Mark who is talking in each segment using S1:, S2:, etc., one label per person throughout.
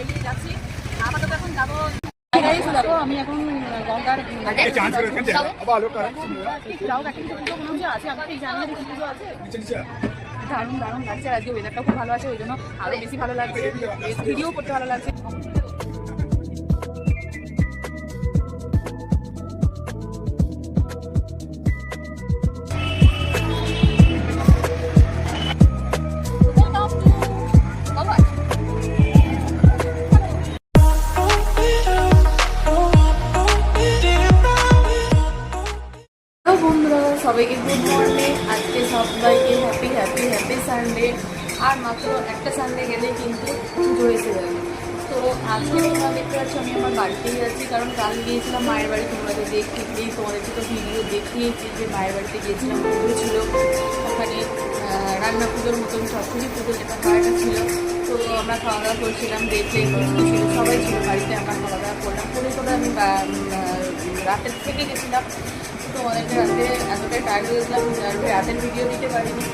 S1: বেরিয়ে যাচ্ছি। আপাতত এখন যাবো। আমি এখন গঙ্গার দারুণ দারুণ লাগছে। আজকে ওয়েদারটা খুব ভালো আছে, ওই জন্য আরো বেশি ভালো লাগছে, ভিডিও করতে ভালো লাগছে। সবাইকে গুড মর্নিং। আজকে সবাইকে হ্যাপি হ্যাপি হ্যাপি সানডে। আর মাত্র একটা সানডে গেলে কিন্তু পুজো এসে যাবে। তো আজকে তোমরা দেখতে পাচ্ছি আমি আমার বাড়িতেই যাচ্ছি, কারণ কাল গিয়েছিলাম মায়ের বাড়ি। তোমাদের দেখতেই তোমাদেরকে তো ভিডিও দেখিয়েছি যে মায়ের বাড়িতে গিয়েছিলাম, পুজো ছিল ওখানে, রান্না পুজোর মতন সব কিছু পুজো যেটা হওয়াটা ছিল। তো আমরা খাওয়া দাওয়া করছিলাম, দেখে ছিল সবাই ছিল বাড়িতে। আমরা খাওয়া দাওয়া করলাম, করে আমি রাতের থেকে গেছিলাম। তোমাদেরকে রাতে এতটাই টায়ার্ড হয়ে গেছিলাম রাতের ভিডিও দিতে পারিনি।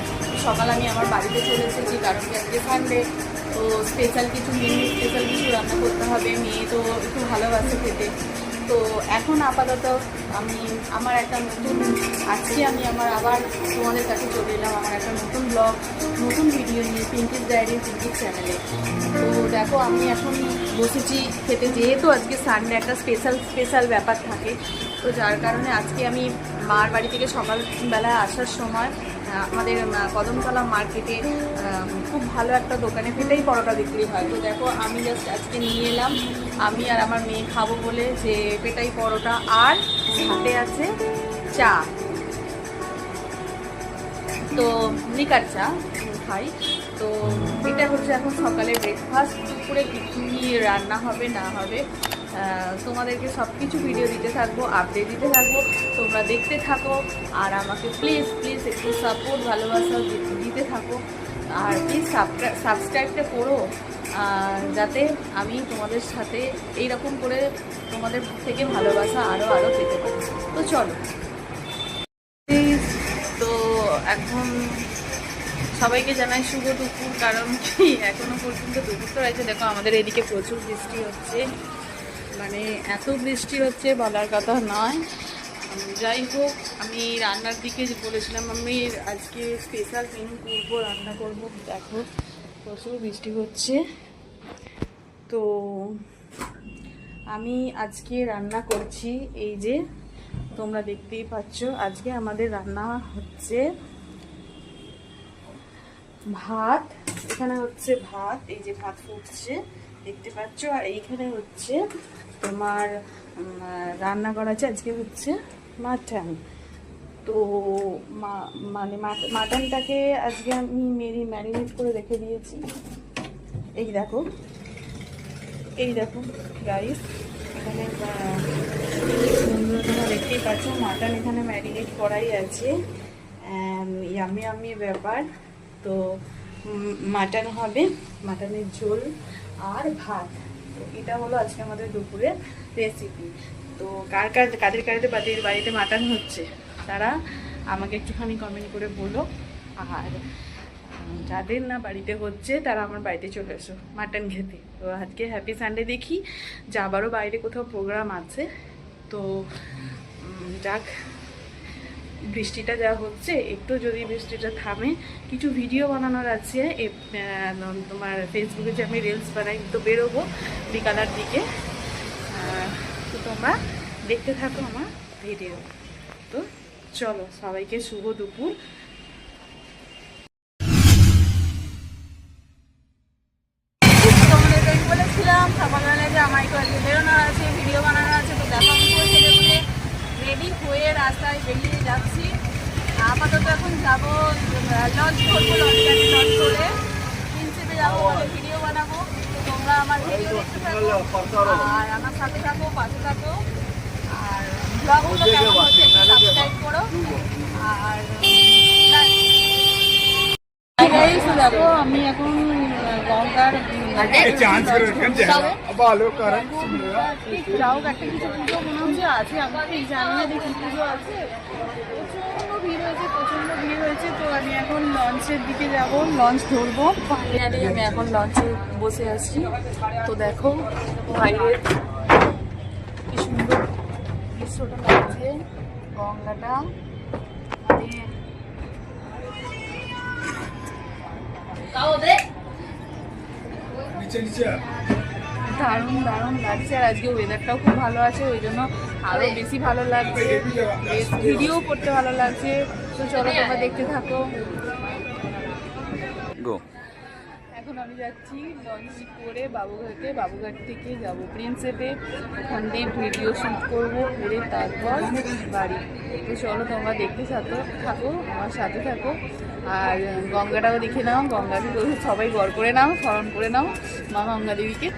S1: সকাল আমি আমার বাড়িতে চলে এসেছি, কারণ কি আজকে সানডে। তো স্পেশাল কিছু রান্না করতে হবে। মেয়ে তো একটু ভালোবাসে খেতে। তো এখন আপাতত আমি আমার একটা আজকে আমি আবার তোমাদের কাছে চলে এলাম আমার একটা নতুন ব্লগ, নতুন ভিডিও নিয়ে পিঙ্কিস ডায়েরি পিঙ্কিস চ্যানেলে। তো দেখো আমি এখন বসেছি খেতে, যেহেতু আজকে সানডে একটা স্পেশাল ব্যাপার থাকে। তো যার কারণে আজকে আমি মার বাড়ি থেকে সকালবেলা আসার সময় আমাদের কদমতলা মার্কেটে খুব ভালো একটা দোকানে পেটাই পরোটা বিক্রি হয়। তো দেখো আমি জাস্ট আজকে নিয়ে এলাম, আমি আর আমার মেয়ে খাবো বলে, যে পেটাই পরোটা আর সাথে আছে চা। তো লিকার চা খাই। তো এটা হচ্ছে এখন সকালে ব্রেকফাস্ট। দুপুরে কি রান্না হবে না হবে তোমাদেরকে সব কিছু ভিডিও দিতে থাকবো, আপডেট দিতে থাকবো। তোমরা দেখতে থাকো আর আমাকে প্লিজ একটু সাপোর্ট ভালোবাসা দিতে থাকো। আর প্লিজ সাবস্ক্রাইবটা করো, যাতে আমি তোমাদের সাথে এইরকম করে তোমাদের থেকে ভালোবাসা আরও পেতে পারি। তো চলো। তো এখন সবাইকে জানাই শুভ দুপুর, কারণ কি এখনো পর্যন্ত দুপুর তো রয়েছে। দেখো আমাদের এদিকে প্রচুর বৃষ্টি হচ্ছে, মানে এত বৃষ্টি হচ্ছে বলার কথা নয়। যাই হোক, আমি রান্নার দিকে বলেছিলাম আমি আজকে স্পেশাল মেনু করবো, রান্না করবো। দেখো প্রচুর বৃষ্টি হচ্ছে। তো আমি আজকে রান্না করছি, এই যে তোমরা দেখতেই পাচ্ছ। আজকে আমাদের রান্না হচ্ছে ভাত। এখানে হচ্ছে ভাত, এই যে ভাত ফুটছে দেখতে পাচ্ছ। আর এইখানে হচ্ছে তোমার রান্না করা আছে আজকে হচ্ছে মাটন। তো মানে মাটনটাকে আজকে আমি ম্যারিনেট করে রেখে দিয়েছি। এই দেখো রাইস এখানে তোমরা দেখতেই পাচ্ছ, মাটন এখানে ম্যারিনেট করাই আছে। ইয়ামি ব্যাপার। তো মাটন হবে, মাটনের ঝোল আর ভাত। তো এটা হলো আজকে আমাদের দুপুরের রেসিপি। তো কাদের বাড়িতে মাটন হচ্ছে তারা আমাকে একটুখানি কমেন্ট করে বলো। আর যাদের না বাড়িতে হচ্ছে তারা আমার বাড়িতে চলে এসো মাটন খেতে। তো আজকে হ্যাপি সানডে, দেখি যাবারও বাইরে কোথাও প্রোগ্রাম আছে। তো যাক, বৃষ্টিটা যা হচ্ছে, একটু যদি বৃষ্টিটা থামে, কিছু ভিডিও বানানোর আছে। তোমার ফেসবুকে যে আমি রিলস বানাই, তো বেরোবো বিকালের দিকে। তো তোমরা দেখতে থাকো আমার ভিডিও। তো চলো, সবাইকে শুভ দুপুর। তোমাদের বলেছিলাম সকালবেলায় যে আমার একটু আজকে বেরোনোর আছে, ভিডিও বানানোর আছে। তো দেখো আমি রেডি হয়ে রাস্তায় বেরিয়ে যাচ্ছি। আপাতত এখন যাবো লঞ্চ করবো, লঞ্চ করে প্রিন্সিপে যাবো, ভিডিও বানাবো। তো তোমরা আমার ভিডিও দেখতে থাকো আর আমার সাথে থাকো, পাশে থাকো। আর ব্লগগুলো কেমন হচ্ছে সাবস্ক্রাইব করো। আর দেখো আমি এখন গঙ্গার যাও একটা কিছু পুজো মনে হচ্ছে আছে। আমি তো জানি না দেখি পুজো আছে, প্রচন্ড ভিড় হয়েছে, প্রচণ্ড ভিড় হয়েছে। তো আমি এখন লঞ্চের দিকে যাব, লঞ্চ ধরবো। ফাইনালি আমি এখন লঞ্চে বসে আছি। তো দেখো বাইরের কি সুন্দর দৃশ্যটা লাগছে, গঙ্গাটা মানে দারুণ দারুণ লাগছে। আর আজকে ওয়েদারটাও খুব ভালো আছে, ওই জন্য আরও বেশি ভালো লাগছে, ভিডিও করতে ভালো লাগছে। তো চলো তোমরা দেখতে থাকো। এখন আমি যাচ্ছি লঞ্চ করে বাবুঘাটে, বাবুঘাট থেকে যাবো প্রিন্সেপে, ওখান দিয়ে ভিডিও শ্যুট করবো, করে তারপর বাড়ি। তো চলো তোমরা দেখতে থাকো, আমার সাথে থাকো। আর গঙ্গাটাও দেখে নাও, গঙ্গাকে সবাই গড় করে নাও, স্মরণ করে নাও মা গঙ্গা দেবীকে।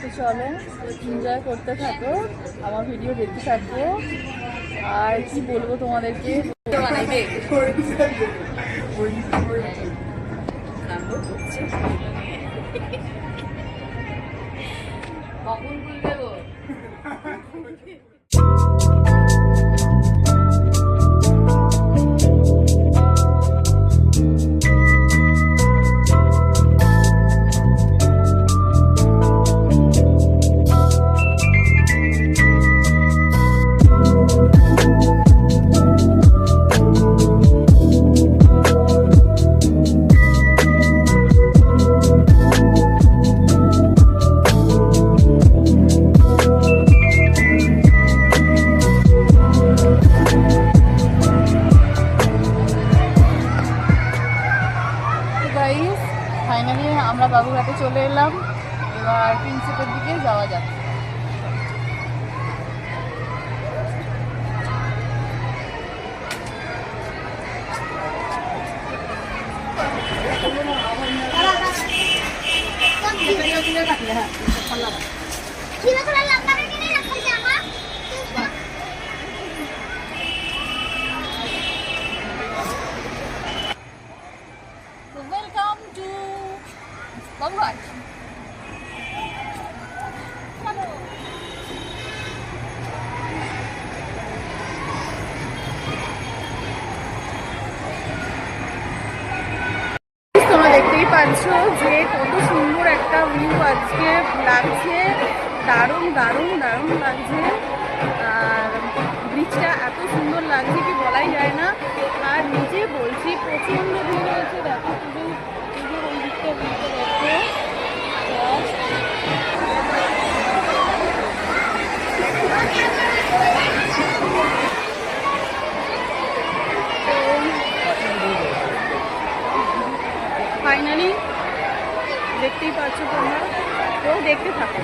S1: তো চলো এনজয় করতে থাকো, আমার ভিডিও দেখতে থাকো। আর কি বলবো তোমাদেরকে, বানাইবে কখন খুলবে গো? ফাইনালি আমরা বাবুঘাটে চলে এলাম, এবার প্রিন্সেপের দিকে যাওয়া যাক। Welcome to Babughat. তোমরা দেখতেই পাচ্ছ যে কত সুন্দর একটা ভিউ আজকে লাগছে, দারুণ দারুণ দারুণ লাগছে। আর ব্রিজটা এত সুন্দর লাগছে কি বলাই যায় না। আর নিচে বলছি প্রচণ্ড ভিড় হয়েছে, দেখো শুধু ওই দিকটা ভিড়টা দেখো। ফাইনালি দেখতেই পাচ্ছ তোমরা, তো দেখতে থাকো।